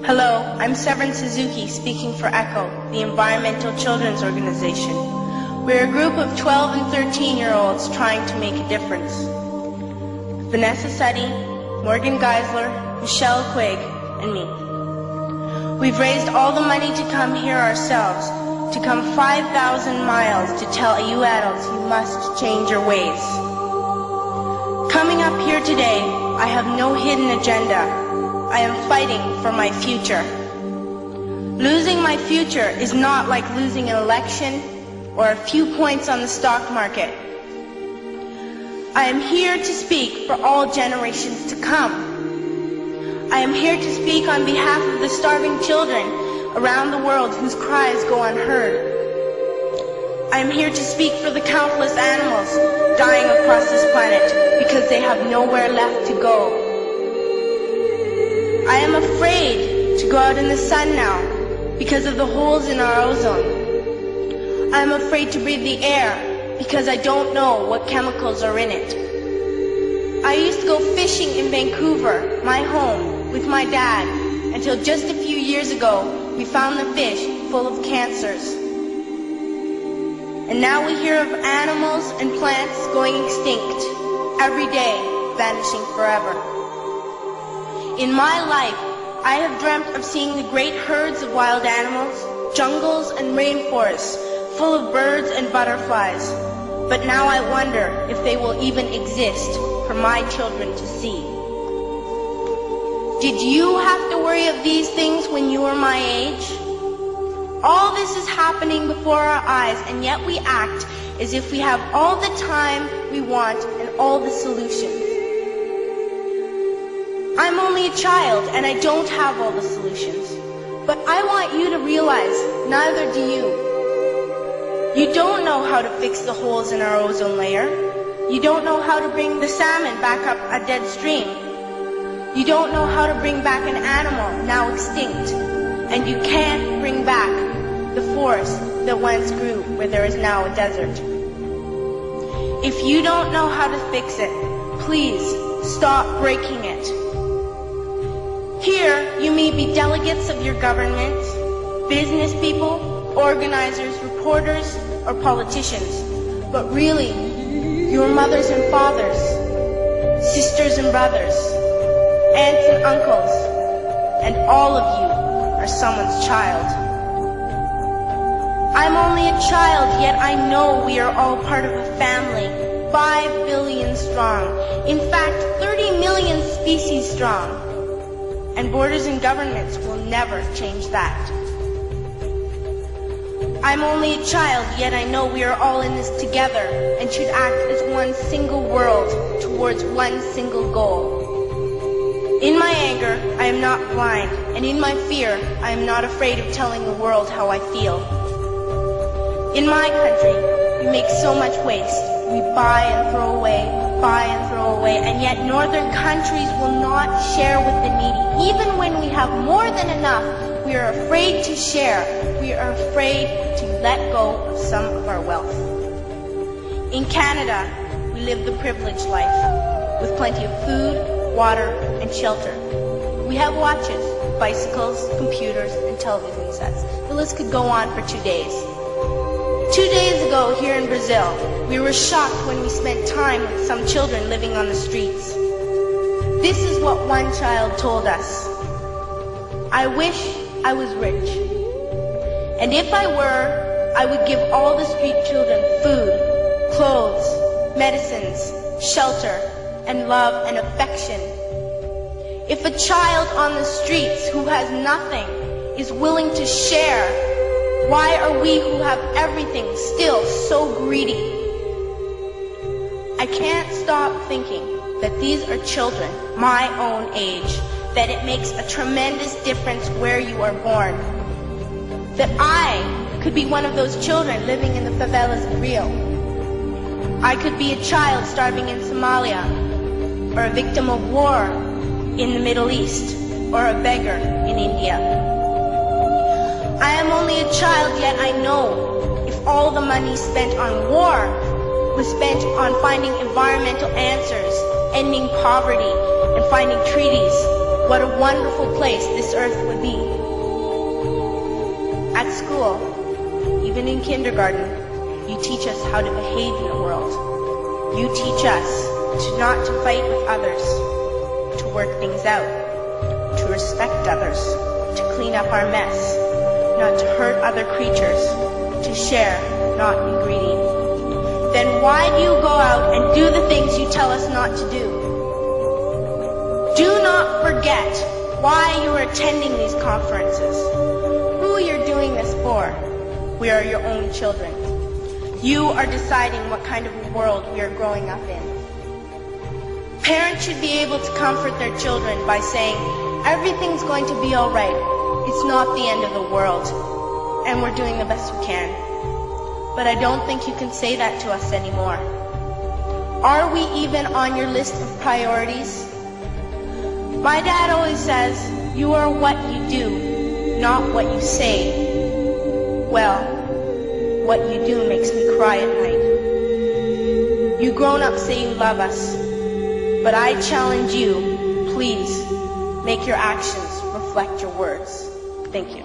Hello, I'm Severin Suzuki speaking for ECHO, the Environmental Children's Organization. We're a group of 12 and 13-year-olds trying to make a difference. Vanessa Suddy, Morgan Geisler, Michelle Quigg, and me. We've raised all the money to come here ourselves, to come 5,000 miles to tell you adults you must change your ways. Coming up here today, I have no hidden agenda. I am fighting for my future. Losing my future is not like losing an election or a few points on the stock market. I am here to speak for all generations to come. I am here to speak on behalf of the starving children around the world whose cries go unheard. I am here to speak for the countless animals dying across this planet because they have nowhere left to go. I am afraid to go out in the sun now because of the holes in our ozone. I am afraid to breathe the air because I don't know what chemicals are in it. I used to go fishing in Vancouver, my home, with my dad, until just a few years ago we found the fish full of cancers. And now we hear of animals and plants going extinct, every day vanishing forever. In my life, I have dreamt of seeing the great herds of wild animals, jungles and rainforests full of birds and butterflies. But now I wonder if they will even exist for my children to see. Did you have to worry of these things when you were my age? All this is happening before our eyes, and yet we act as if we have all the time we want and all the solutions. I'm only a child and I don't have all the solutions. But I want you to realize, neither do you. You don't know how to fix the holes in our ozone layer. You don't know how to bring the salmon back up a dead stream. You don't know how to bring back an animal now extinct. And you can't bring back the forest that once grew where there is now a desert. If you don't know how to fix it, please stop breaking it. Here, you may be delegates of your government, business people, organizers, reporters, or politicians, but really, your mothers and fathers, sisters and brothers, aunts and uncles, and all of you are someone's child. I'm only a child, yet I know we are all part of a family, 5 billion strong, in fact 30 million species strong. And borders and governments will never change that. I'm only a child, yet I know we are all in this together and should act as one single world towards one single goal. In my anger, I am not blind, and in my fear, I am not afraid of telling the world how I feel. In my country, we make so much waste. We buy and throw away, and yet northern countries will not share with the needy. Even when we have more than enough, we are afraid to share. We are afraid to let go of some of our wealth. In Canada, we live the privileged life, with plenty of food, water, and shelter. We have watches, bicycles, computers, and television sets. The list could go on for 2 days. 2 days ago, here in Brazil, we were shocked when we spent time with some children living on the streets. This is what one child told us. I wish I was rich. And if I were, I would give all the street children food, clothes, medicines, shelter, and love and affection. If a child on the streets who has nothing is willing to share, why are we who have everything still so greedy? I can't stop thinking that these are children my own age, that it makes a tremendous difference where you are born. That I could be one of those children living in the favelas of Rio. I could be a child starving in Somalia, or a victim of war in the Middle East, or a beggar in India. I am only a child, yet I know if all the money spent on war was spent on finding environmental answers, ending poverty, and finding treaties, what a wonderful place this earth would be. At school, even in kindergarten, you teach us how to behave in the world. You teach us not to fight with others, to work things out, to respect others, to clean up our mess, not to hurt other creatures, to share, not be greedy. Then why do you go out and do the things you tell us not to do? Do not forget why you are attending these conferences, who you're doing this for. We are your own children. You are deciding what kind of a world we are growing up in. Parents should be able to comfort their children by saying, everything's going to be all right. It's not the end of the world, and we're doing the best we can. But I don't think you can say that to us anymore. Are we even on your list of priorities? My dad always says, you are what you do, not what you say. Well, what you do makes me cry at night. You grown-ups say you love us, but I challenge you, please, make your actions reflect your words. Thank you.